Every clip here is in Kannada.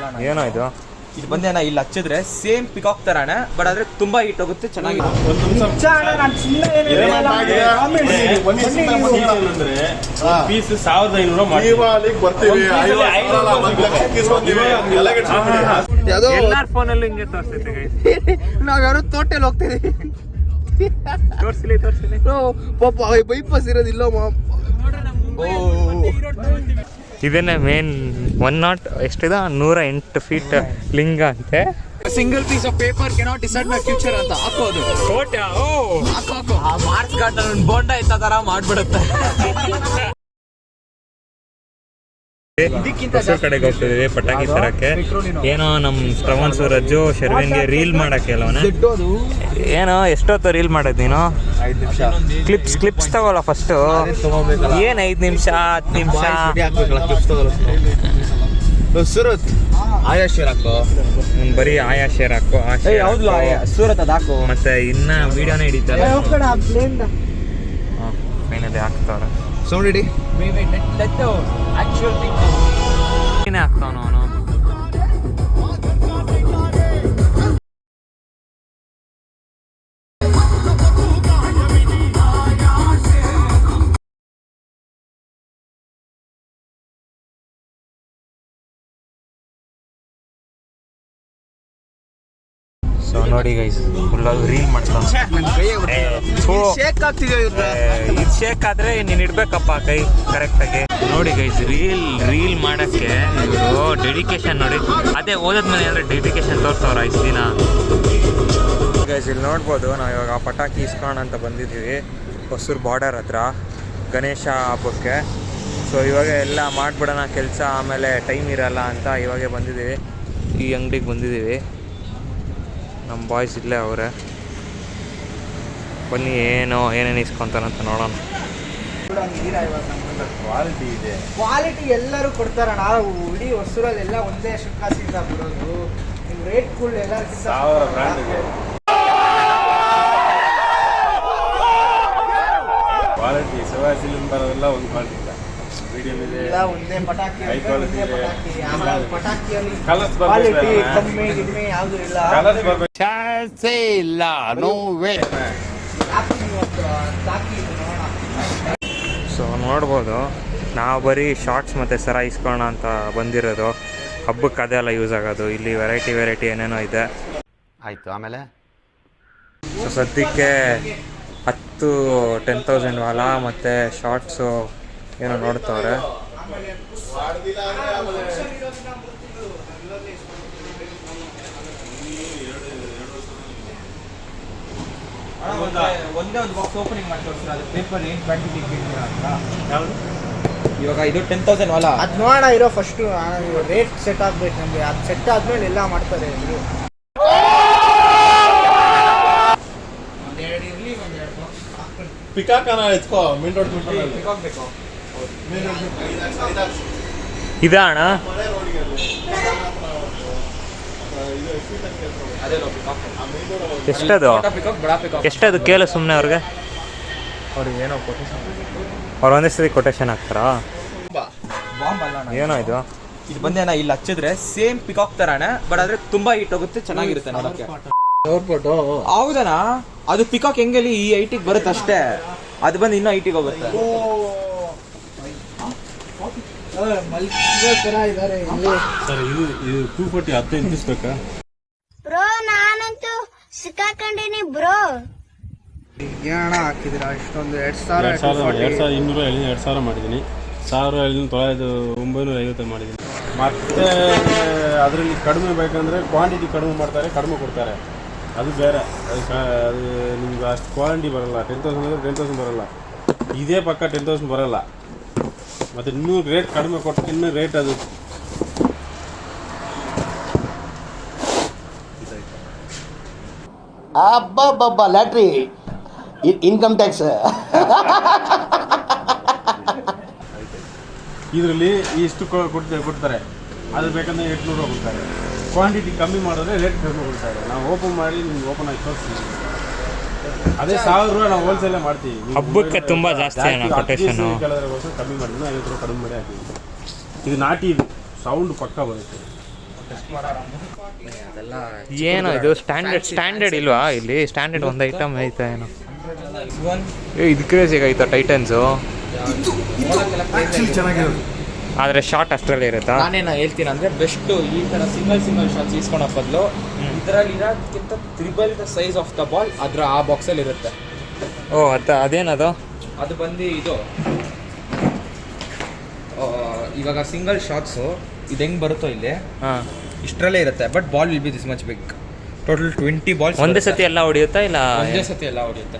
ಏನಾಯ್ತು ಇದು ಬಂದೇನ ಇಲ್ಲಿ ಹಚ್ಚಿದ್ರೆ ಸೇಮ್ ಪಿಕಾಕ್ ತರಾನೆ ಬಟ್ ಆದ್ರೆ ತುಂಬಾ ಹೀಟ್ ಹೋಗುತ್ತೆ ಚೆನ್ನಾಗಿದೆ. ಪೀಸ್ 1500 ಎಲ್ಲಾರ ಫೋನಲ್ಲಿ ಹಿಂಗೆ ತೋರಿಸ್ತೈತೆ. ನಾವ್ ಯಾರು ತೋಟೆಲ್ ಹೋಗ್ತಿದೀವಿ. ತೋರಿಸಲಿ ಪಾಪ ಬೈಪಾಸ್ ಇರೋದಿಲ್ಲ. ಇದನ್ನೇ ಮೇನ್ 108 ಎಷ್ಟಿದೆ 108 ಫೀಟ್ ಲಿಂಗ ಅಂತೆ. Single piece of paper cannot decide my future ಅಂತ ಹಾಕೋದು. ಹಾಕು ಆ ಮಾರ್ಕ್ಸ್ ಗಾರ್ಡ್ ಬೋಂಡ ಇತ್ತ ತರ ಮಾಡ್ಬಿಡುತ್ತೆ. ಹೊಸೂರ್ ಕಡೆಗೆ ಹೋಗ್ತಿದೀವಿ ಪಟಾಕಿ ತರಕ್ಕೆ. ಏನೋ ನಮ್ಮ ಶ್ರವಣ್ ಸೂರಜ್ಜು ಶರ್ವಿನ್ಗೆ ರೀಲ್ ಮಾಡಕ್ಕೆ ಅಲ್ಲವನ. ಏನೋ ಎಷ್ಟೊತ್ತು ರೀಲ್ ಮಾಡೋದು ನೀನು? 5 ನಿಮಿಷ ಕ್ಲಿಪ್ಸ್ ತಗೋಲ್ಲ ಫಸ್ಟು. ಏನು 5 ನಿಮಿಷ 10 ನಿಮಿಷ ಸೂರತ್ ಆಯಾ ಶೇರ್ ಹಾಕೋ. ಬರೀ ಆಯಾ ಶೇರ್ ಹಾಕು. ಹೌದು ಸೂರತ್ ಅದು ಹಾಕು. ಮತ್ತೆ ಇನ್ನ ವಿಡಿಯೋನೇ ಹಿಡಿತಾರೆ. ಫೈನಲಿ ಹಾಕ್ತಾವ್ರೆ. ಸೌಂಡ್ ಹಿಡಿ. ಏನೇ ಹಾಕ್ತಾವನು ಅವನು. ಸೊ ನೋಡಿ ಗೈಸ್ ಫುಲ್ ರೀಲ್ ಮಾಡ್ತಾನೆ. ಶೇಕ್ ಆಗ್ತಿದೆ ಇದು ಶೇಕ್ ಆದ್ರೆ ನೀನು ಇಡ್ಬೇಕಪ್ಪ ಕೈ ಕರೆಕ್ಟಾಗಿ. ನೋಡಿ ಗೈಸ್ ರೀಲ್ ಮಾಡಕ್ಕೆ ಇವರು ಡೆಡಿಕೇಶನ್ ನೋಡಿ. ಅದೇ ಓದೋದ್ಮೇಲೆ ಅಂದರೆ ಡೆಡಿಕೇಶನ್ ತೋರಿಸೋರ ಇಷ್ಟು ದಿನ. ಗೈಸ್ ಇಲ್ಲಿ ನೋಡ್ಬೋದು ನಾವು ಇವಾಗ ಪಟಾಕಿ ಇಸ್ಕೋಣ ಅಂತ ಬಂದಿದ್ದೀವಿ ಹೊಸೂರು ಬಾರ್ಡರ್ ಹತ್ರ ಗಣೇಶ ಹಬ್ಬಕ್ಕೆ. ಸೊ ಇವಾಗ ಎಲ್ಲ ಮಾಡಿಬಿಡೋಣ ಕೆಲಸ, ಆಮೇಲೆ ಟೈಮ್ ಇರಲ್ಲ ಅಂತ ಇವಾಗೇ ಬಂದಿದ್ದೀವಿ. ಈ ಅಂಗಡಿಗೆ ಬಂದಿದ್ದೀವಿ. ನಮ್ಮ ಬಾಯ್ಸ್ ಇಲ್ಲೇ ಅವರೇ. ಬನ್ನಿ ಏನೇನು ಇಸ್ಕೊತಾರಂತ ನೋಡೋಣ. ಕ್ವಾಲಿಟಿ ಎಲ್ಲರೂ ಕೊಡ್ತಾರ. ನಾವು ಇಡೀ ಹೊಸೂರಲ್ಲಿ ಎಲ್ಲ ಒಂದೇ ಶುಲ್ಕಾಸಿಂದ ಬಿಡೋದು. ನಿಮ್ಮ ರೇಟ್ಗಳು ಎಲ್ಲರಿಗಿಂತ ಕ್ವಾಲಿಟಿ ಶಿವಾಸಿಲಿಂದ ಬರೋದೆಲ್ಲ ಒಂದು ಕ್ವಾಲಿಟಿ ಇಲ್ಲ. ಮೀಡಿಯಂ ಇದೆ, ಒಂದೇ ಪಟಾಕಿ ಹೈ ಕ್ವಾಲಿಟಿ ಇದೆ. ಪಟಾಕಿಯಲ್ಲಿ ಕಲರ್ಸ್ ಕ್ವಾಲಿಟಿ ಕಮ್ಮಿ ಗಿಮ್ಮಿ ಯಾವುದು ಇಲ್ಲ. ಕಲರ್ಸ್ ಬರಬೇಕು. ಚಾನ್ಸೇ ಇಲ್ಲ. No way. ಸೊ ನೋಡ್ಬೋದು ನಾವು ಬರೀ ಶಾರ್ಟ್ಸ್ ಮತ್ತು ಸರ ಇಸ್ಕೊಳ್ಳೋಣ ಅಂತ ಬಂದಿರೋದು. ಹಬ್ಬಕ್ಕೆ ಅದೆಲ್ಲ ಯೂಸ್ ಆಗೋದು. ಇಲ್ಲಿ ವೆರೈಟಿ ಏನೇನೋ ಇದೆ. ಆಯಿತು, ಆಮೇಲೆ ಸೊ ಸದ್ಯಕ್ಕೆ 10,000 ವಾಲ ಮತ್ತು ಶಾರ್ಟ್ಸು ಏನೋ ನೋಡ್ತವ್ರೆ. ಒಂದೇ ಒಂದು ಬಾಕ್ಸ್ ಓಪನಿಂಗ್ ಮಾಡಿ ತೋರಿಸ್ತಾರೆ. ಅದು ಪೇಪರ್ ಏನು ಕ್ವಾಂಟಿಟಿ ಇವಾಗ ಇದು 10,000 ವಾಲ. ಅದು ನೋಡೋಣ ಇರೋ ಫಸ್ಟು ರೇಟ್ ಸೆಟ್ ಆಗ್ಬೇಕು ನಮಗೆ. ಅದು ಸೆಟ್ ಆದ್ಮೇಲೆ ಎಲ್ಲ ಮಾಡ್ತಾರೆ. ಒಂದೆರಡು ಇರಲಿ, ಒಂದೆರಡು ಬಾಕ್ಸ್ ಹಾಕ್ಕೊಂಡು ಪಿಕಾಕನ ಎತ್ಕೋ. ಮೇನ್ ರೋಡ್ ಪಿಕಾಕ್ ಬೇಕು. ಇದಾ ಅಣ್ಣ? ಎಷ್ಟದು ಕೇಳು ಸುಮ್ಮನೆ ಅವ್ರಿಗೆ ಏನೋ ಕೊಟೇಶನ್. ಅವ್ರು ಒಂದೇ ಸರಿ ಕೊಟೇಶನ್ ಹಾಕ್ತಾರಾ? ಬಾಂಬ್ ಅಲ್ಲ ಏನೋ ಇದು ಬಂದೇನ ಇಲ್ಲಿ ಹಚ್ಚಿದ್ರೆ ಸೇಮ್ ಪಿಕಾಕ್ ತರಾನೆ ಬಟ್ ಆದ್ರೆ ತುಂಬಾ ಹೀಟ್ ಹೋಗುತ್ತೆ, ಚೆನ್ನಾಗಿರುತ್ತೆ ನೋಡಕ್ಕೆ. ಹೌದನಾ? ಅದು ಪಿಕಾಕ್ ಹೆಂಗಲ್ಲಿ ಈ ಹೈಟಿಗೆ ಬರುತ್ತೆ ಅಷ್ಟೇ. ಅದು ಬಂದು ಇನ್ನೂ ಹೈಟಿಗೆ ಹೋಗುತ್ತೆ. ಸರ್ ಇದು 240 15 ಪೀಸ್ ಬೇಕಾ ಬ್ರೋ? ನಾನಂತೂ ಸಿಕ್ಕಾಕೊಂಡಿನಿ ಬ್ರೋ. ಏನ ಹಾಕಿದಿರಾ ಇಷ್ಟೊಂದು? 2,200 ಮಾಡಿದ್ದೀನಿ. 1,950 ಮಾಡಿದ್ದೀನಿ. ಮತ್ತೆ ಅದರಲ್ಲಿ ಕಡಿಮೆ ಬೇಕಂದ್ರೆ ಕ್ವಾಂಟಿಟಿ ಕಡಿಮೆ ಮಾಡ್ತಾರೆ, ಕಡಿಮೆ ಕೊಡ್ತಾರೆ. ಅದು ಬೇರೆ. ಅದು ನಿಮ್ಗೆ ಅಷ್ಟು ಕ್ವಾಲಿಟಿ ಬರಲ್ಲ. 10,000 ಅಂದರೆ 10,000 ಬರಲ್ಲ. ಇದೇ ಪಕ್ಕ 10,000 ಬರಲ್ಲ. ಮತ್ತು ಇನ್ನೂ ರೇಟ್ ಕಡಿಮೆ ಕೊಟ್ಟು ಇನ್ನೂ ರೇಟ್ ಅದು ಅಬ್ಬಬ್ಬಬ್ಬ ಲ್ಯಾಟ್ರಿ ಇನ್ಕಮ್ ಟ್ಯಾಕ್ಸ್. ಇದರಲ್ಲಿ ಇಷ್ಟು ಕೊಡ್ತಾರೆ. ಅದು ಬೇಕಂದ್ರೆ 800 ಕೊಡ್ತಾರೆ. ಕ್ವಾಂಟಿಟಿ ಕಮ್ಮಿ ಮಾಡಿದ್ರೆ ರೇಟ್ ಕಡಿಮೆ ಕೊಡ್ತಾರೆ. ನಾವು ಓಪನ್ ಮಾಡಿ ನಿಮ್ಗೆ ಓಪನ್ ಆಗಿ ತೋರಿಸ್ತೀವಿ. ಅದೇ 1,000 ರೂಪಾಯಿ ನಾವು ಹೋಲ್ಸೇಲೇ ಮಾಡ್ತೀವಿ. ಹಬ್ಬಕ್ಕೆ ತುಂಬಾ ಜಾಸ್ತಿ ಕೊಟೇಶನ್. ಕಮ್ಮಿ ಮಾಡಿದ್ವಿ, 50 ರೂಪಾಯಿ ಕಡಿಮೆ ಮಾಡಿ ಹಾಕಿದ್ವಿ. ಇದು ನಾಟಿ, ಇದು ಸೌಂಡ್ ಪಕ್ಕ ಬರುತ್ತೆ. ಅದೆಲ್ಲ ಏನೋ ಇದು ಸ್ಟ್ಯಾಂಡರ್ಡ್ ಇಲ್ವಾ ಇಲ್ಲಿ? ಸ್ಟ್ಯಾಂಡರ್ಡ್ ಒಂದು ಐಟಮ್ ಐತಾ ಏನೋ? ಇದು ಕ್ರೇಜಿಗೆ ಐತಾ ಟೈಟನ್ಸು? ಆದರೆ ಶಾರ್ಟ್ ಅಷ್ಟರಲ್ಲಿ ಇರುತ್ತಾ? ನಾನೇನು ಹೇಳ್ತೀನಿ ಅಂದರೆ ಬೆಸ್ಟು ಈ ಥರ ಸಿಂಗಲ್ ಶಾಟ್ಸ್ ಇಸ್ಕೊಳೋ ಬದಲು ಇದರಲ್ಲಿ ಇರೋದಕ್ಕಿಂತ triple the size of the ball ಅದರ ಆ ಬಾಕ್ಸಲ್ಲಿ ಇರುತ್ತೆ. ಓ ಅದೇನದು? ಅದು ಬಂದು ಇದು ಇವಾಗ ಸಿಂಗಲ್ ಶಾಟ್ಸು ಇದು ಹೆಂಗೆ ಬರುತ್ತೋ ಇಲ್ಲಿ ಹಾಂ, ಇಷ್ಟರಲ್ಲೇ ಇರುತ್ತೆ. But ball will be this much big. Total 20 balls ಒಂದೇ ಸತಿ ಎಲ್ಲ ಹೊಡಿಯುತ್ತಾ ಇಲ್ಲ? ಒಂದೇ ಸತಿ ಎಲ್ಲ ಹೊಡೆಯುತ್ತೆ.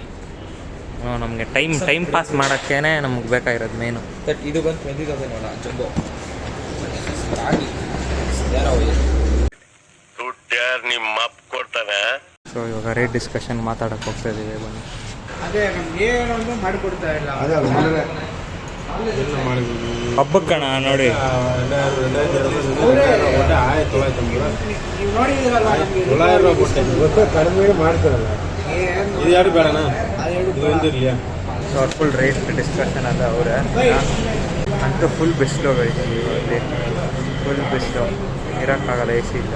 ನಮಗೆ ಟೈಮ್ ಪಾಸ್ ಮಾಡೋಕ್ಕೇನೆ ನಮ್ಗೆ ಬೇಕಾಗಿರೋದು ಮೇನು. ಬಟ್ ಇದು ಬಂದು 20,000 ನೋಡ ಜಂಬೋ ರಾಗಿ ದುಡ್ಡ್ಯಾರು ನಿಮ್ಮ ಅಪ್ಪ ಕೊಡ್ತಾನೆ. ಸೊ ಇವಾಗ ರೇಟ್ ಡಿಸ್ಕಷನ್ ಮಾತಾಡಕ್ಕೆ ಹೋಗ್ತಾ ಇದ್ದೀವಿ. ಬನ್ನಿ. ಅದೇ ನಮ್ಗೆ ಏನೊಂದು ಮಾಡಿಕೊಡ್ತಾ ಇಲ್ಲ. ಹಬ್ಬಕ್ಕೆ ಕಣ ನೋಡಿ. ನೀವು ನೋಡಿದಿರಲ್ಲ ಕಡಿಮೆ ಮಾಡ್ತಾರಲ್ಲ, ಇದು ಯಾರು ಬೇಡನಾ? ಇದು ಒಂದಿರ್ಲಿಯಾ? ಸೊ ಅವ್ರು ಫುಲ್ ರೇಟ್ ಡಿಸ್ಕಷನ್ ಅದ ಅವರೇ ಅಂತೂ ಫುಲ್ ಬಿಸಿಲು ಇಲ್ಲಿ, ಫುಲ್ ಬಿಸಿಲು, ಇರೋಕ್ಕಾಗಲ್ಲ, ಎ ಸಿ ಇಲ್ಲ.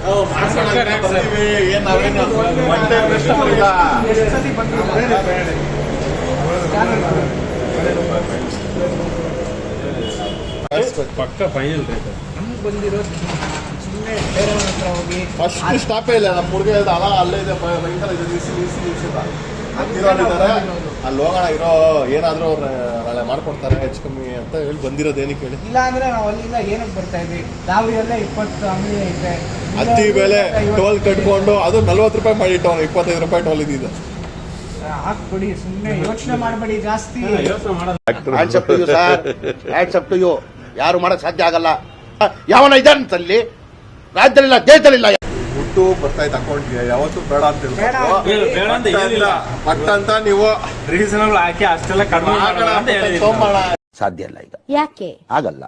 ಪಕ್ಕ ಫೈನಲ್ ರೇಟ್ ನಮ್ಗೆ ಬಂದಿರೋದು ಸುಮ್ಮನೆ ಬೇರೆ ಹತ್ರ ಹೋಗಿ ಫಸ್ಟ್ ಸ್ಟಾಪೇ ಇಲ್ಲ. ನಮ್ಮ ಹುಡುಗ ಹೇಳ್ದ ಅಲ್ಲ ಅಲ್ಲೇ ಇದೆ ಭಯಂಕರ ಇದೆ ನಿಲ್ಸಿಲ್ಲ ಅಲ್ಲಿ ಹೋಗೋಣ ಇರೋ ಏನಾದರೂ ನಾಳೆ ಮಾಡ್ಕೊಡ್ತಾರೆ ಹೆಚ್ಚು ಕಮ್ಮಿ ಅಂತ ಹೇಳಿ ಬಂದಿರೋದು ಏನಕ್ಕೆ ಹೇಳಿ. ಇಲ್ಲ ಅಂದ್ರೆ ನಾವು ಅಲ್ಲಿಂದ ಏನಕ್ಕೆ ಬರ್ತಾ ಇದ್ವಿ? ದಾವರಿಯಲ್ಲೇ 20 ಅಂಗಡಿ ಐತೆ, ಹತ್ತಿ ಬೆಲೆ ಟೋಲ್ ಕಟ್ಕೊಂಡು ಅದು 40 ರೂಪಾಯಿ ಮಾಡಿ ಇಟ್ಟವನು, 25 ರೂಪಾಯಿ ಟೋಲ್ ಇದ್ದಿದ್ದು. ಹಾಕ್ಬಿಡಿ, ಸುಮ್ಮನೆ ಯೋಚನೆ ಮಾಡಬೇಡಿ ಜಾಸ್ತಿ. ಯೋಚನೆ ಮಾಡೋದು. Hands up to you sir, hands up to you. ಯಾರು ಮಾಡಕ್ ಸಾಧ್ಯ ಆಗಲ್ಲ. ಯಾವನ ಇದ್ದಾನಂತಲ್ಲಿ ರಾಜ್ಯದಲ್ಲಿಲ್ಲ, ದೇಶದಲ್ಲಿಲ್ಲ. ದುಡ್ಡು ಬರ್ತಾ ಇತ್ತು ಅಕೌಂಟ್ಗೆ, ಯಾವತ್ತೂ ಬೇಡ ಅಂತ ಬೇಡ ಅಂತ ಏನಿಲ್ಲ, ಬಟ್ ಅಂತ ನೀವು ರೀಸನಬಲ್ ಹಾಕಿ ಅಷ್ಟೆಲ್ಲ ಕಡಿಮೆ ಮಾಡೋಣ ಅಂತ ಹೇಳಿದ್ವಿ. ಸಾಧ್ಯ ಇಲ್ಲ ಈಗ, ಯಾಕೆ ಆಗಲ್ಲ,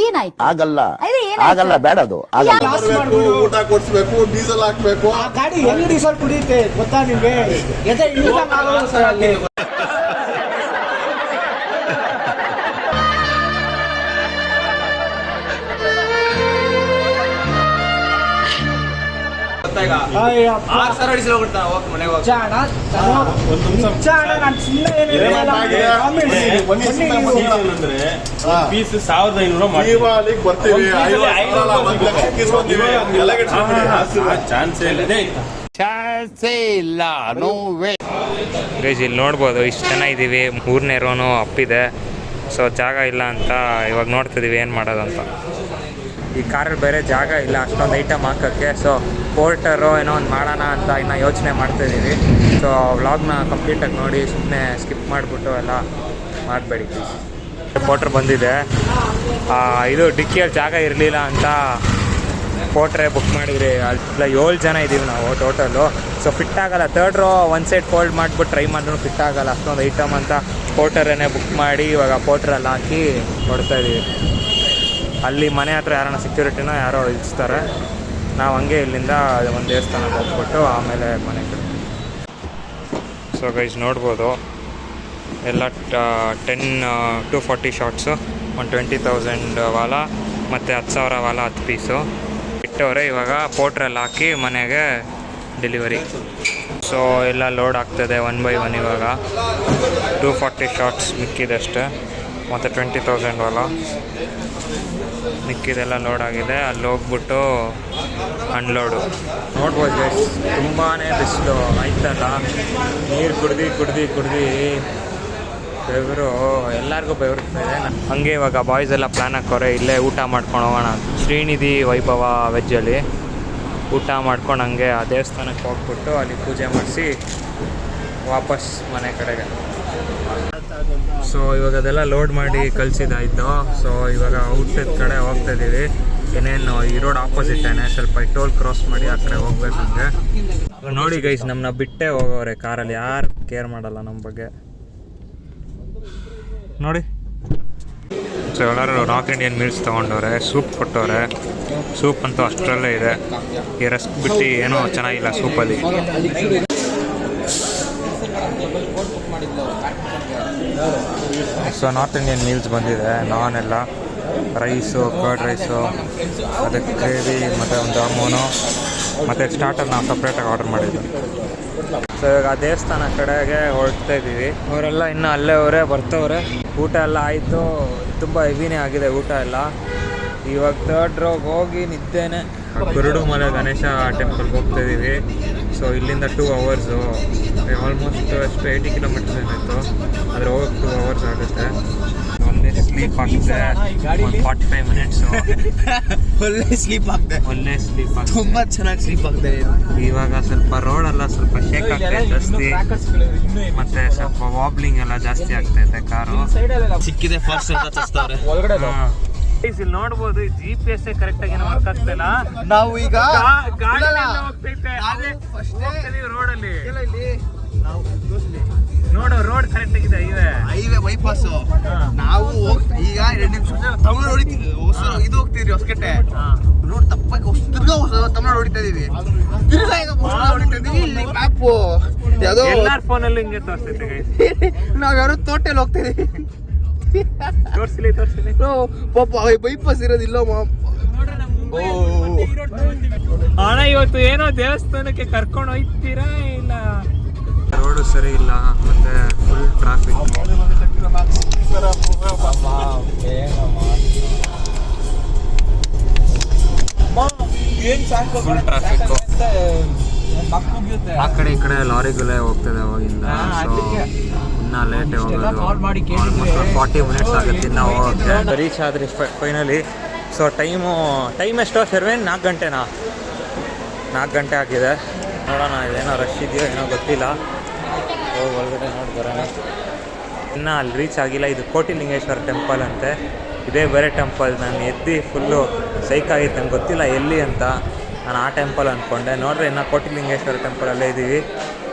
ಏನಾಯ್ತು? ಆಗಲ್ಲ, ಅದೇ ಏನಾಯ್ತು? ಆಗಲ್ಲ, ಬೇಡ ಅದು ಆಗಲ್ಲ. ಲಾಸ್ ಮಾಡ್ಬಿಡು. ಊಟ ಕೊಡ್ಸ್ಬೇಕು, ಡೀಸೆಲ್ ಹಾಕ್ಬೇಕು. ಆ ಗಾಡಿ ಎಲ್ಲಿ ಡೀಸೆಲ್ ಕುಡಿಯುತ್ತೆ ಗೊತ್ತಾ ನಿಮ್ಗೆ? ಎದೆ ಇಳಿದಂಗ್ ಆಗೋದು ಸರ್ ಅಲ್ಲಿ. ಅಯ್ಯಪ್ಪ. 6,000 ಡೀಸೆಲ್ ಹೋಗ್ಬಿಡ್ತಾನೆ ಹೋಗಿ ಮನೆಗೆ ಹೋಗಿ. ಜಾಣ, ನಾನು ಸುಮ್ಮನೆ ಪೀಸ್ 1,500 ಮಾಡಿ ದೀಪಾವಳಿಗೆ ಬರ್ತೀವಿ, 1 ಲಕ್ಷಕ್ಕೆ ಇಸ್ಕೊಂತೀವಿ, ಎಲ್ಲ ಚಾನ್ಸೇ ಇಲ್ಲ. ಚಾನ್ಸೇ ಇಲ್ಲ, ನೋ ವೇ. ಗೈಸ್ ಇಲ್ಲಿ ನೋಡ್ಬೋದು ಇಷ್ಟು ಜನ ಇದ್ದೀವಿ, 3ನೇ ರೋನು ಅಪ್ಪಿದೆ. ಸೊ ಜಾಗ ಇಲ್ಲ ಅಂತ ಇವಾಗ ನೋಡ್ತಿದ್ದೀವಿ ಏನು ಮಾಡೋದು ಅಂತ. ಈ ಕಾರಲ್ಲಿ ಬೇರೆ ಜಾಗ ಇಲ್ಲ ಅಷ್ಟೊಂದು ಐಟಮ್ ಹಾಕೋಕ್ಕೆ. ಸೊ ಪೋರ್ಟರು ಏನೋ ಒಂದು ಮಾಡೋಣ ಅಂತ ಇನ್ನು ಯೋಚನೆ ಮಾಡ್ತಾಯಿದ್ದೀವಿ. ಸೊ ವ್ಲಾಗ್ನ ಕಂಪ್ಲೀಟಾಗಿ ನೋಡಿ, ಸುಮ್ಮನೆ ಸ್ಕಿಪ್ ಮಾಡಿಬಿಟ್ಟು ಎಲ್ಲ ಮಾಡಬೇಡಿ. ಪೋರ್ಟ್ರ್ ಬಂದಿದೆ, ಇದು ಡಿಕ್ಕಿಯಲ್ಲಿ ಜಾಗ ಇರಲಿಲ್ಲ ಅಂತ ಪೋರ್ಟ್ರೇ ಬುಕ್ ಮಾಡಿದ್ರಿ. ಅಲ್ಲಿ 7 ಜನ ಇದ್ದೀವಿ ನಾವು ಟೋಟಲು. ಸೊ ಫಿಟ್ ಆಗಲ್ಲ, 3rd ರೋ ಒಂದು ಸೈಡ್ ಫೋಲ್ಡ್ ಮಾಡಿಬಿಟ್ಟು ಟ್ರೈ ಮಾಡಿದ್ರು ಫಿಟ್ ಆಗಲ್ಲ, ಅಷ್ಟೊಂದು ಐಟಮ್ ಅಂತ ಪೋರ್ಟರನ್ನೇ ಬುಕ್ ಮಾಡಿ ಇವಾಗ ಪೋರ್ಟ್ರಲ್ಲಿ ಹಾಕಿ ಕೊಡ್ತಾಯಿದ್ದೀವಿ. ಅಲ್ಲಿ ಮನೆ ಹತ್ರ ಯಾರನ್ನ ಸೆಕ್ಯೂರಿಟಿನೋ ಯಾರೋ ಇಳಿಸ್ತಾರೆ, ನಾವು ಹಂಗೆ ಇಲ್ಲಿಂದ ಒಂದು ದೇವಸ್ಥಾನಕ್ಕೆ ಹೋಗ್ಬಿಟ್ಟು ಆಮೇಲೆ ಮನೆ ಕಡೆ. ಸೊ ಗೈಸ್ ನೋಡ್ಬೋದು ಎಲ್ಲ 10 to 40 ಶಾರ್ಟ್ಸು, ಒಂದು 20,000 ವಾಲ ಮತ್ತು 10,000 ವಾಲ 10 ಪೀಸು ಇಟ್ಟವ್ರೆ. ಇವಾಗ ಪೋರ್ಟ್ರಲ್ಲಿ ಹಾಕಿ ಮನೆಗೆ ಡೆಲಿವರಿ. ಸೊ ಎಲ್ಲ ಲೋಡ್ ಆಗ್ತದೆ 1 by 1. ಇವಾಗ 240 ಶಾರ್ಟ್ಸ್ ಮಿಕ್ಕಿದಷ್ಟೇ, ಮತ್ತು 20,000 ವಾಲ ಮಿಕ್ಕಿದೆಲ್ಲ ಲೋಡ್ ಆಗಿದೆ. ಅಲ್ಲಿ ಹೋಗ್ಬಿಟ್ಟು ಅನ್ಲೋಡು. ನೋಡ್ಬೋದು ಗೈಸ್, ತುಂಬಾ ಬಿಸಿಲು ಆಯ್ತಲ್ಲ, ನೀರು ಕುಡ್ದು ಬೆವರು ಎಲ್ಲರಿಗೂ ಬೆವರುತ್ತದೆ. ಹಂಗೆ ಇವಾಗ ಬಾಯ್ಸ್ ಎಲ್ಲ ಪ್ಲ್ಯಾನ್ ಹಾಕೋರೆ ಇಲ್ಲೇ ಊಟ ಮಾಡ್ಕೊಂಡು ಹೋಗೋಣ. ಶ್ರೀನಿಧಿ ವೈಭವ ವೆಜ್ಜಲ್ಲಿ ಊಟ ಮಾಡ್ಕೊಂಡು ಹಂಗೆ ಆ ದೇವಸ್ಥಾನಕ್ಕೆ ಹೋಗ್ಬಿಟ್ಟು ಅಲ್ಲಿ ಪೂಜೆ ಮಾಡಿಸಿ ವಾಪಸ್ ಮನೆ ಕಡೆಗೆ. ಸೊ ಇವಾಗ ಅದೆಲ್ಲ ಲೋಡ್ ಮಾಡಿ ಕಳಿಸಿದಾಯಿತು. ಸೊ ಇವಾಗ ಊಟದ ಕಡೆ ಹೋಗ್ತಾಯಿದ್ದೀವಿ. ಏನೇನು ಈ ರೋಡ್ ಆಪೋಸಿಟೇನೆ, ಸ್ವಲ್ಪ ಟೋಲ್ ಕ್ರಾಸ್ ಮಾಡಿ ಆ ಕಡೆ ಹೋಗ್ಬೇಕಂಗೆ. ನೋಡಿ ಗೈಸ್, ನಮ್ಮನ್ನ ಬಿಟ್ಟೇ ಹೋಗೋರೆ ಕಾರಲ್ಲಿ, ಯಾರು ಕೇರ್ ಮಾಡಲ್ಲ ನಮ್ಮ ಬಗ್ಗೆ ನೋಡಿ. ಸೊ ಎಲ್ಲರೂ ನಾರ್ತ್ ಇಂಡಿಯನ್ ಮೀಲ್ಸ್ ತೊಗೊಂಡವ್ರೆ, ಸೂಪ್ ಕೊಟ್ಟವ್ರೆ. ಸೂಪ್ ಅಂತೂ ಅಷ್ಟರಲ್ಲೇ ಇದೆ, ಈ ರಸ್ಕ್ ಬಿಟ್ಟು ಏನೋ ಚೆನ್ನಾಗಿಲ್ಲ ಸೂಪಲ್ಲಿ. ಸೊ ನಾರ್ತ್ ಇಂಡಿಯನ್ ಮೀಲ್ಸ್ ಬಂದಿದೆ, ನಾನ್ ಎಲ್ಲ ರೈಸು, ಕರ್ಡ್ ರೈಸು, ಅದಕ್ಕೆ ಗ್ರೇವಿ ಮತ್ತು ಒಂದು ಜಾಮೂನು ಮತ್ತು ಸ್ಟಾರ್ಟರ್ ನಾವು ಸಪ್ರೇಟಾಗಿ ಆರ್ಡರ್ ಮಾಡಿದ್ದು. ಸೊ ಇವಾಗ ಆ ದೇವಸ್ಥಾನ ಕಡೆಗೆ ಹೊರಡ್ತಾ ಇದ್ದೀವಿ. ಅವರೆಲ್ಲ ಇನ್ನೂ ಅಲ್ಲೇ ಅವರೇ ಬರ್ತವ್ರೆ. ಊಟ ಎಲ್ಲ ಆಯಿತು, ತುಂಬ ಹೆವಿನೇ ಆಗಿದೆ ಊಟ ಎಲ್ಲ. ಇವಾಗ ಥರ್ಡ್ ರೋಗೆ ಹೋಗಿ ನಿದ್ದೇನೆ. ಕುರುಡು ಮಲೆ ಗಣೇಶ ಟೆಂಪಲ್ಗೆ ಹೋಗ್ತಾ ಇದ್ದೀವಿ. ಸೊ ಇಲ್ಲಿಂದ 2 ಅವರ್ಸು, ಆಲ್ಮೋಸ್ಟ್ ಅಷ್ಟು 80 ಕಿಲೋಮೀಟರ್ಸ್ ಏನಾಯಿತು, ಆದರೆ ಹೋಗೋಕೆ 2 ಅವರ್ಸ್ ಆಗುತ್ತೆ. ಒಳ್ಳೆ ಸ್ಲೀಪ್ ಆಗಿದೆ, ಒಂದು 45 ಮಿನಿಟ್ಸು. ಒಳ್ಳೆ ಸ್ಲೀಪ್ ಆಗ್ತದೆ, ಒಳ್ಳೆ ಸ್ಲೀಪ್ ಆಗಿದೆ, ತುಂಬ ಚೆನ್ನಾಗಿ ಸ್ಲೀಪ್ ಆಗ್ತದೆ. ಇವಾಗ ಸ್ವಲ್ಪ ರೋಡೆಲ್ಲ ಸ್ವಲ್ಪ ಶೇಕ್ ಆಗ್ತದೆ ಜಾಸ್ತಿ, ಮತ್ತೆ ಸ್ವಲ್ಪ ವಾಬ್ಲಿಂಗ್ ಎಲ್ಲ ಜಾಸ್ತಿ ಆಗ್ತೈತೆ ಕಾರು. ಸಿಕ್ಕಿದೆ ಫಾಸ್ಟ್ ಅಂತ ತೋರಿಸ್ತಾವ್ರೆ ಒಳಗಡೆ. ಇಲ್ಲಿ ನೋಡ್ಬೋದು, GPS ಕರೆಕ್ಟಾಗಿ ಏನೋ ವರ್ಕ್ ಆಗ್ತಿಲ್ಲ. ನಾವು ಈಗ ರೋಡಲ್ಲಿ ನೋಡು, ರೋಡ್ ಕರೆಕ್ಟ್ ಆಗಿದೆ, ಹೈವೇ ಬೈಪಾಸ್. ನಾವು ಈಗ 2 ನಿಮಿಷ ತಮಿಳ್ನಾಡು ಹೊಡಿತೀವಿ, ಇದು ಹೋಗ್ತಿದ್ರಿ ಹೊಸಕಟ್ಟೆ ರೋಡ್ ತಪ್ಪಾಗಿ ತಿರ್ಗಾ ತಮಿಳ್ನಾಡು ಹೊಡಿತಾ ಇದೀವಿ. ತಿರ್ಗಾ ಈಗ ಹೊಡಿತಾ ಇದೀವಿ. ಇಲ್ಲಿ ಮ್ಯಾಪ್ ಯಾವುದೋ ಎಲ್ಲಾರ ಫೋನಲ್ಲಿ ಹಿಂಗೆ ತೋರಿಸ್ತೈತೆ. ನಾವ್ ಯಾರೋ ತೋಟೆಲ್ ಹೋಗ್ತಾ ಇದೀವಿ. ತೋರಿಸಲಿ ಪಾಪ ಬೈಪಾಸ್ ಇರೋದಿಲ್ಲ. ಅಣ್ಣ ಇವತ್ತು ಏನೋ ದೇವಸ್ಥಾನಕ್ಕೆ ಕರ್ಕೊಂಡು ಹೋಗ್ತೀರಾ ಇಲ್ಲ? ರೋಡು ಸರಿ ಇಲ್ಲ, ಮತ್ತೆ ಫುಲ್ ಟ್ರಾಫಿಕ್. Full traffic. ಆ ಕಡೆ ಈ ಕಡೆ ಲಾರಿಗಳೇ ಹೋಗ್ತದೆ ಅವಾಗಿಂದ. ಸೊ ಇನ್ನೂ ಲೇಟೇ ಹೋಗೋದು, ಆಲ್ಮೋಸ್ಟ್ 40 ಮಿನಿಟ್ಸ್ ಆಗುತ್ತೆ ಇನ್ನೂ ಹೋಗೋಕ್ಕೆ. ರೀಚ್ ಆದ್ರಿ ಫೈನಲಿ. ಸೊ ಟೈಮ್ ಎಷ್ಟೋ ಶರ್ವೇನ್ 4 ಗಂಟೆನಾ? 4 ಗಂಟೆ ಆಗಿದೆ. ನೋಡೋಣ ಇದೇನೋ ರಶ್ ಇದೆಯೋ ಏನೋ ಗೊತ್ತಿಲ್ಲ. ಹೋಗಿ ಒಳಗಡೆ ನೋಡಿ ಬರೋಣ. ಇನ್ನೂ ಅಲ್ಲಿ ರೀಚ್ ಆಗಿಲ್ಲ. ಇದು ಕೋಟಿಲಿಂಗೇಶ್ವರ ಟೆಂಪಲ್ ಅಂತೆ, ಇದೇ ಬೇರೆ ಟೆಂಪಲ್. ನಾನು ಎದ್ದು ಫುಲ್ಲು ಸೈಕಾಗಿತ್ತು, ನಂಗೆ ಗೊತ್ತಿಲ್ಲ ಎಲ್ಲಿ ಅಂತ. ನಾನು ಆ ಟೆಂಪಲ್ ಅಂದ್ಕೊಂಡೆ. ನೋಡ್ರಿ ಇನ್ನೂ ಕೋಟಿಲಿಂಗೇಶ್ವರ ಟೆಂಪಲಲ್ಲೇ ಇದ್ದೀವಿ.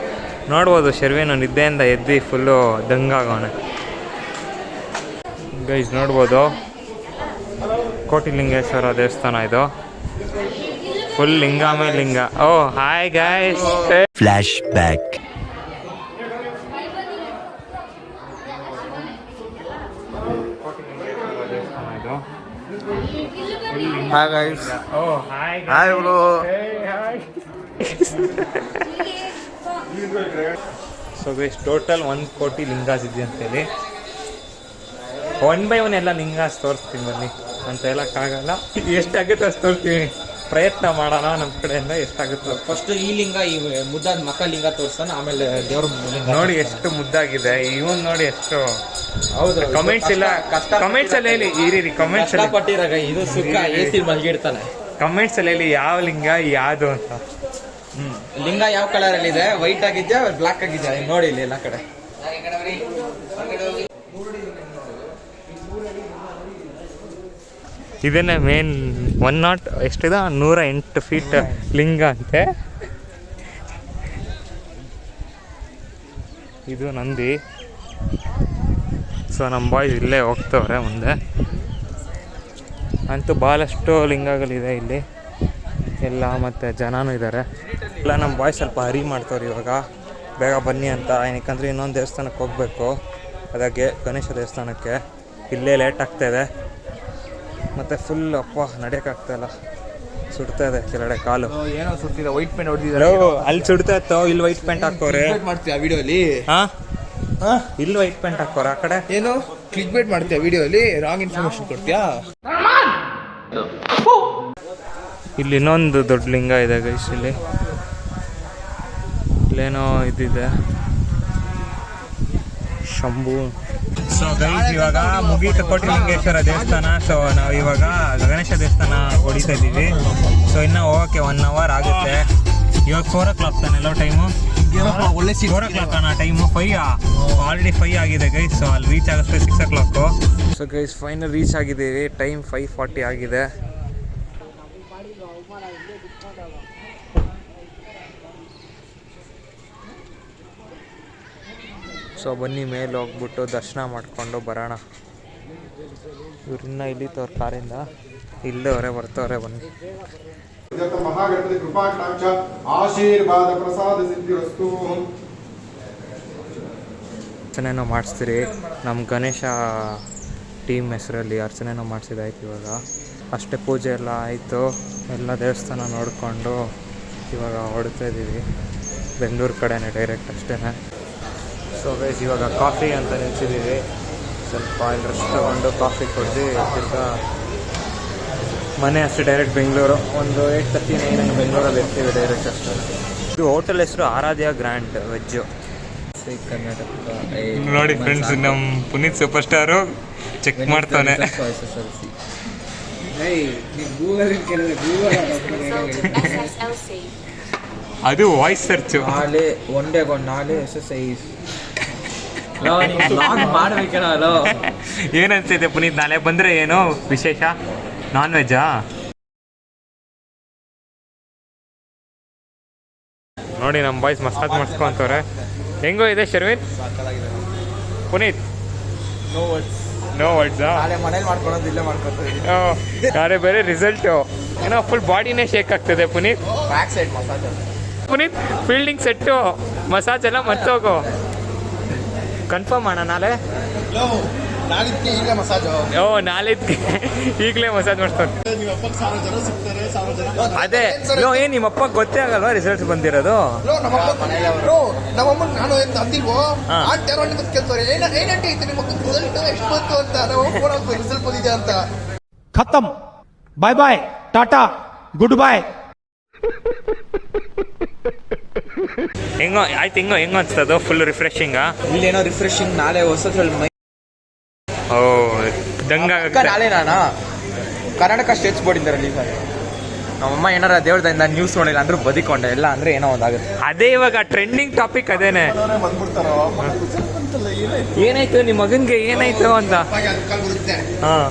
ನೋಡ್ಬೋದು ಶರ್ವೇನು ನಿದ್ದೆಯಿಂದ ಎದ್ದು ಫುಲ್ಲು ದಂಗಾಗೋನೆ. ಗೈಸ್ ನೋಡ್ಬೋದು, ಕೋಟಿಲಿಂಗೇಶ್ವರ ದೇವಸ್ಥಾನ ಇದು. ಫುಲ್ ಲಿಂಗ ಮೇಲೆ ಲಿಂಗ. Oh hi guys. Flashback. Hi guys. Oh hi hi bro. So guys total 1 ಕೋಟಿ ಲಿಂಗಾಸ್ ಇದೆ ಅಂತೇಳಿ. 1 ಬೈ 1 ಎಲ್ಲ ಲಿಂಗಾಸ್ ತೋರಿಸ್ತೀನಿ ಬನ್ನಿ ಅಂತ ಹೇಳೋಕ್ಕಾಗಲ್ಲ. ಎಷ್ಟಾಗುತ್ತೆ ಅಷ್ಟು ತೋರಿಸ್ತೀನಿ, ಪ್ರಯತ್ನ ಮಾಡೋಣ ನಮ್ಮ ಕಡೆಯಿಂದ ಎಷ್ಟಾಗುತ್ತೆ. ಫಸ್ಟ್ ಈ ಲಿಂಗ, ಈ ಮುದ್ದಾದ ಮಕ್ಕ ಲಿಂಗ ತೋರಿಸ್ತಾನೆ, ಆಮೇಲೆ ದೇವ್ರ ಲಿಂಗ ನೋಡಿ ಎಷ್ಟು ಮುದ್ದಾಗಿದೆ. ಇವನ್ ನೋಡಿ ಎಷ್ಟು. ಹೌದು, ಕಮೆಂಟ್ಸ್ ಇಲ್ಲ, ಕಮೆಂಟ್ಸ್ ಅಲ್ಲಿ ಹೇಳಿ. ಇರಿ ಕಮೆಂಟ್ಸ್ ಅಲ್ಲಿ ಕಷ್ಟಪಟ್ಟಿರಾಗ ಇದು ಸುಖ ಏಸಿ ಮಲ್ಗಿಡ್ತಾನೆ. ಕಮೆಂಟ್ಸ್ ಅಲ್ಲಿ ಹೇಳಿ ಯಾವ ಲಿಂಗ ಯಾವುದು ಅಂತ. ಲಿಂಗ ಯಾವ ಕಲರ್ ಅಲ್ಲಿ ಇದೆ? ವೈಟ್ ಆಗಿದ್ಯಾ ಬ್ಲಾಕ್ ಆಗಿದ್ಯಾ ನೋಡಿ ಇಲ್ಲಿ ಎಲ್ಲ ಕಡೆ. ಇದನ್ನೇ ಮೇನ್ 108 ಎಷ್ಟಿದೆ 108 ಫೀಟ್ ಲಿಂಗ ಅಂತೆ. ಇದು ನಂದಿ. ಸೊ ನಮ್ಮ ಬಾಯ್ಸ್ ಇಲ್ಲೇ ಹೋಗ್ತವ್ರೆ ಮುಂದೆ. ಅಂತೂ ಭಾಳಷ್ಟು ಲಿಂಗಗಳಿದೆ ಇಲ್ಲಿ ಎಲ್ಲ, ಮತ್ತು ಜನನೂ ಇದ್ದಾರೆ ಎಲ್ಲ. ನಮ್ಮ ಬಾಯ್ಸ್ ಸ್ವಲ್ಪ ಹರಿ ಮಾಡ್ತವ್ರು ಇವಾಗ, ಬೇಗ ಬನ್ನಿ ಅಂತ. ಏನಕ್ಕಂದ್ರೆ ಇನ್ನೊಂದು ದೇವಸ್ಥಾನಕ್ಕೆ ಹೋಗಬೇಕು, ಅದಾಗೆ ಗಣೇಶ ದೇವಸ್ಥಾನಕ್ಕೆ. ಇಲ್ಲೇ ಲೇಟ್ ಆಗ್ತಾಯಿದೆ, ಮತ್ತು ಫುಲ್ ಅಪ್ಪ ನಡೆಯೋಕ್ಕಾಗ್ತಾಯಿಲ್ಲ, ಸುಡ್ತಾ ಇದೆ ಕೆಳಗಡೆ ಕಾಲು. ಏನೋ ಸುತ್ತಿದೆ, ವೈಟ್ ಪೇಂಟ್ ಹೊಡೆದಿದ್ದಾರೆ. ಅಲ್ಲಿ ಸುಡ್ತಾ ಇತ್ತು, ಇಲ್ಲಿ ವೈಟ್ ಪೇಂಟ್ ಹಾಕೋರೆ. ಮಾಡ್ತೀವಿ ಆ ವಿಡಿಯೋಲಿ. ಇಲ್ಲಿ ವೈಟ್ ಪೇಂಟ್ ಹಾಕೋರೆ. ಆ ಕಡೆ ಏನು ಕ್ಲಿಕ್ ಬೇಟ್ ಮಾಡ್ತೀಯ ವಿಡಿಯೋಲಿ, ರಾಂಗ್ ಇನ್ಫಾರ್ಮೇಶನ್ ಕೊಡ್ತೀಯಾ? ಇಲ್ಲಿ ಇನ್ನೊಂದು ದೊಡ್ಡ ಲಿಂಗ ಇದೆ ಗೈಸ್. ಇಲ್ಲೇನೋ ಇದಿದೆ, ಶಂಭು. ಸೊ ಗೈಸ್ ಇವಾಗ ಮುಗೀತು ಕೋಟಿಲಿಂಗೇಶ್ವರ ದೇವಸ್ಥಾನ. ಸೊ ನಾವು ಇವಾಗ ಗಣೇಶ ದೇವಸ್ಥಾನ ಹೊಡಿತಾ ಇದ್ದೀವಿ. ಸೊ ಇನ್ನೂ ಹೋಗೋಕ್ಕೆ 1 ಅವರ್ ಆಗುತ್ತೆ. ಇವಾಗ 4 o'clock ತಾನೆಲ್ಲೋ ಟೈಮು. ಒಳ್ಳೆ 4 o'clock ಟೈಮು. 5 ಆಲ್ರೆಡಿ 5 ಆಗಿದೆ ಗೈಸ್. ಸೊ ಅಲ್ಲಿ ರೀಚ್ ಆಗುತ್ತೆ 6 o'clock. So guys final reach ಆಗಿದ್ದೀವಿ. ಟೈಮ್ 5:40 ಆಗಿದೆ. ಸೊ ಬನ್ನಿ ಮೇಲೆ ಹೋಗ್ಬಿಟ್ಟು ದರ್ಶನ ಮಾಡಿಕೊಂಡು ಬರೋಣ. ಇವ್ರನ್ನ ಇಲ್ಲಿತ್ತವ್ರ ಕಾರಿಂದ, ಇಲ್ಲದವರೇ ಬರ್ತವ್ರೆ. ಬನ್ನಿ. ಮಹಾಗಣಪತಿ ಕೃಪಾಕಟಾಕ್ಷ ಆಶೀರ್ವಾದ ಪ್ರಸಾದ ಸಿದ್ಧಿರಸ್ತು. ಚೆನ್ನಾಗಿ ಮಾಡಿಸ್ತೀರಿ. ನಮ್ಮ ಗಣೇಶ ಟೀಮ್ ಹೆಸರಲ್ಲಿ ಅರ್ಚನೆನೂ ಮಾಡಿಸಿದಾಯ್ತು. ಇವಾಗ ಅಷ್ಟೇ ಪೂಜೆ ಎಲ್ಲ ಆಯಿತು, ಎಲ್ಲ ದೇವಸ್ಥಾನ ನೋಡಿಕೊಂಡು ಇವಾಗ ಹೊಡ್ತಾ ಇದ್ದೀವಿ ಬೆಂಗಳೂರು ಕಡೆನೇ ಡೈರೆಕ್ಟ್ ಅಷ್ಟೇ. ಸೊ ಗೈಸ್ ಇವಾಗ ಕಾಫಿ ಅಂತ ನಿಲ್ಸಿದ್ದೀವಿ. ಸ್ವಲ್ಪ ಇಲ್ಲಿ ರೆಸ್ಟ್ ತೊಗೊಂಡು ಕಾಫಿ ಕುಡಿದು ತಿರ್ಗಾ ಮನೆ ಅಷ್ಟೇ ಡೈರೆಕ್ಟ್ ಬೆಂಗಳೂರು. ಒಂದು 8:30 ಬೆಂಗಳೂರಲ್ಲಿ ಇರ್ತೀವಿ ಡೈರೆಕ್ಟ್ ಅಷ್ಟೇ. ಇದು ಹೋಟೆಲ್ ಹೆಸರು ಆರಾಧ್ಯ ಗ್ರ್ಯಾಂಡ್ ವೆಜ್ಜು. ನೋಡಿ ಫ್ರೆಂಡ್ಸ್, ನಮ್ಮ ಪುನೀತ್ ಸೂಪರ್ ಸ್ಟಾರು ಚೆಕ್ ಮಾಡ್ತಾನೆ. ಅದು ವಾಯ್ಸ್ ಸರ್ಚು. ಏನನ್ಸೈತೆ ಪುನೀತ್, ನಾಳೆ ಬಂದರೆ ಏನು ವಿಶೇಷ? ನಾನ್ ವೆಜ್ಜಾ? ನೋಡಿ ನಮ್ಮ ಬಾಯ್ಸ್ ಮಸಾಜ್ ಮಾಡಿಸ್ಕೊಂತವ್ರೆ. ಹೆಂಗೋ ಇದೆ ಶರ್ವಿನ್? ಪುನೀತ್ ನೋ ವರ್ಡ್ಸಾ? ಮನೇಲಿ ಮಾಡ್ಕೊಳೋದು ಇಲ್ಲೇ ಮಾಡ್ಕೊತೀವಿ. ನಾಳೆ ಬೇರೆ ರಿಸಲ್ಟು ಏನೋ ಫುಲ್ ಬಾಡಿನೇ ಶೇಕ್ ಆಗ್ತದೆ Puneeth. Back side massage Puneeth fielding set massage ಎಲ್ಲ ಮರ್ತೋಗು. ಕನ್ಫರ್ಮ್ ಅಣ್ಣ ನಾಳೆ? ನಾಳಿದ್ಕೆ ಈಗ ಮಸಾಜು. ನಾಳಿದ್ಕೆ ಈಗಲೇ ಮಸಾಜ್ ಮಾಡ್ತಾರೆ. ಅದೇ ಏನು ನಿಮ್ಮ ಅಪ್ಪ ಗೊತ್ತೇ ಆಗಲ್ವಾ ರಿಸಲ್ಟ್ಸ್ ಬಂದಿರೋದು? ನಮ್ಮಮ್ಮ ನಾನು ಅಂದಿಲ್ವೋ ಕೇಳ್ತಾರೆ ಏನಂటే ಐತೆ ನಿಮ್ಮ ರಿಸಲ್ಟ್ ಎಷ್ಟು ಬಂತು ಅಂತ. ನಾವು ಫೋನ್ ಹಾಕ್ತೀವಿ ರಿಸಲ್ಟ್ ಬಂದಿದೆ ಅಂತ. ಖತಮ್, ಬಾಯ್ ಬಾಯ್, ಟಾಟಾ, ಗುಡ್ ಬಾಯ್. ಹೆಂಗೋ ಆಯ್ತು, ಹೆಂಗೋ ಅನ್ಸ್ತದು? ಫುಲ್ ರಿಫ್ರೆಶಿಂಗಾ? ಇಲ್ಲೇನೋ ರಿಫ್ರೆಶಿಂಗ್. ನಾಳೆ ಹೊಸದ್ರಲ್ಲಿ ಮೈ ದಂಗ ನಾಳೆ ನಾನು ಕರ್ನಾಟಕ ಸ್ಟೇಟ್ಸ್ ಬೋರ್ಡ್ ಇಂದ ರಿಲೀಸ್ ಆಗಿದೆ. ನಮ್ಮಮ್ಮ ಏನಾರ ದೇವ್ರದಿಂದ ನ್ಯೂಸ್ ನೋಡಿಲ್ಲ ಅಂದ್ರೂ ಬದಿಕೊಂಡೆ ಎಲ್ಲ ಅಂದ್ರೆ ಏನೋ ಒಂದಾಗುತ್ತೆ. ಅದೇ ಇವಾಗ ಟ್ರೆಂಡಿಂಗ್ ಟಾಪಿಕ್ ಅದೇನೆ. ಏನಾಯ್ತು ನಿಮ್ಮ ಮಗನ್ಗೆ, ಏನಾಯ್ತು ಅಂತ? ಹಾಂ,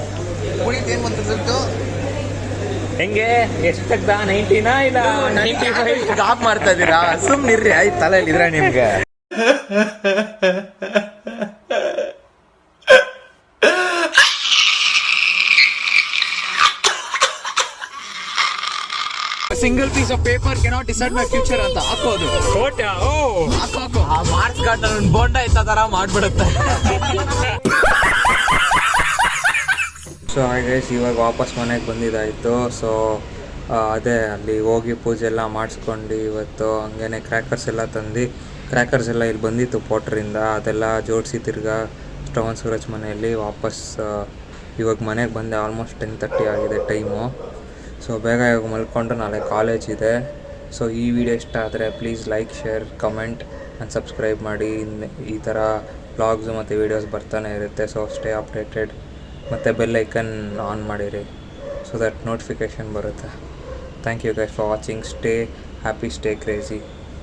ಹೆಂಗೆ ಎಷ್ಟು ತೆಗ್ದ? 90ನಾ ಇಲ್ಲ 95? ಟಾಪ್ ಮಾಡ್ತಾ ಇದ್ದೀರಾ? ಸುಮ್ಮನಿರ್ರಿ ಆಯ್ತು, ತಲೆಯಲ್ಲಿ ಇದ್ರೆ ನಿಮ್ಗೆ. Single piece of paper cannot decide my future ಅಂತ ಹಾಕೋದು. ಹಾಕು ಆ ಮಾರ್ಕ್ಸ್ ಕಾರ್ಡ್ ನನ್ನ ಬೋಂಡ ಇತ್ತ ತರ ಮಾಡ್ಬಿಡುತ್ತೆ. ಸೊ ಗೈಸ್ ಇವಾಗ ವಾಪಸ್ ಮನೆಗೆ ಬಂದಿದ್ದಾಯಿತು. ಸೊ ಅದೇ ಅಲ್ಲಿ ಹೋಗಿ ಪೂಜೆ ಎಲ್ಲ ಮಾಡಿಸ್ಕೊಂಡು ಇವತ್ತು ಹಂಗೇನೆ ಕ್ರ್ಯಾಕರ್ಸ್ ಎಲ್ಲ ತಂದು, ಕ್ರ್ಯಾಕರ್ಸ್ ಎಲ್ಲ ಇಲ್ಲಿ ಬಂದಿತ್ತು ಪೋಟ್ರಿಂದ, ಅದೆಲ್ಲ ಜೋಡಿಸಿ ತಿರ್ಗಾ ಶ್ರವಣ್ ಸೂರಜ್ ಮನೆಯಲ್ಲಿ ವಾಪಸ್ ಇವಾಗ ಮನೆಗೆ ಬಂದೆ. ಆಲ್ಮೋಸ್ಟ್ 10:30 ಆಗಿದೆ ಟೈಮು. ಸೊ ಬೇಗ ಇವಾಗ ಮಲ್ಕೊಂಡು ನಾಳೆ ಕಾಲೇಜ್ ಇದೆ. ಸೊ ಈ ವಿಡಿಯೋ ಇಷ್ಟ ಆದರೆ please like, share, comment and subscribe ಮಾಡಿ. ಈ ಥರ ವ್ಲಾಗ್ಸು ಮತ್ತು ವೀಡಿಯೋಸ್ ಬರ್ತಾನೆ ಇರುತ್ತೆ. ಸೊ ಸ್ಟೇ ಅಪ್ಡೇಟೆಡ್ ಮತ್ತು ಬೆಲ್ ಐಕನ್ ಆನ್ ಮಾಡಿರಿ ಸೊ ದಟ್ ನೋಟಿಫಿಕೇಷನ್ ಬರುತ್ತೆ. Thank you guys for watching. Stay happy, stay crazy.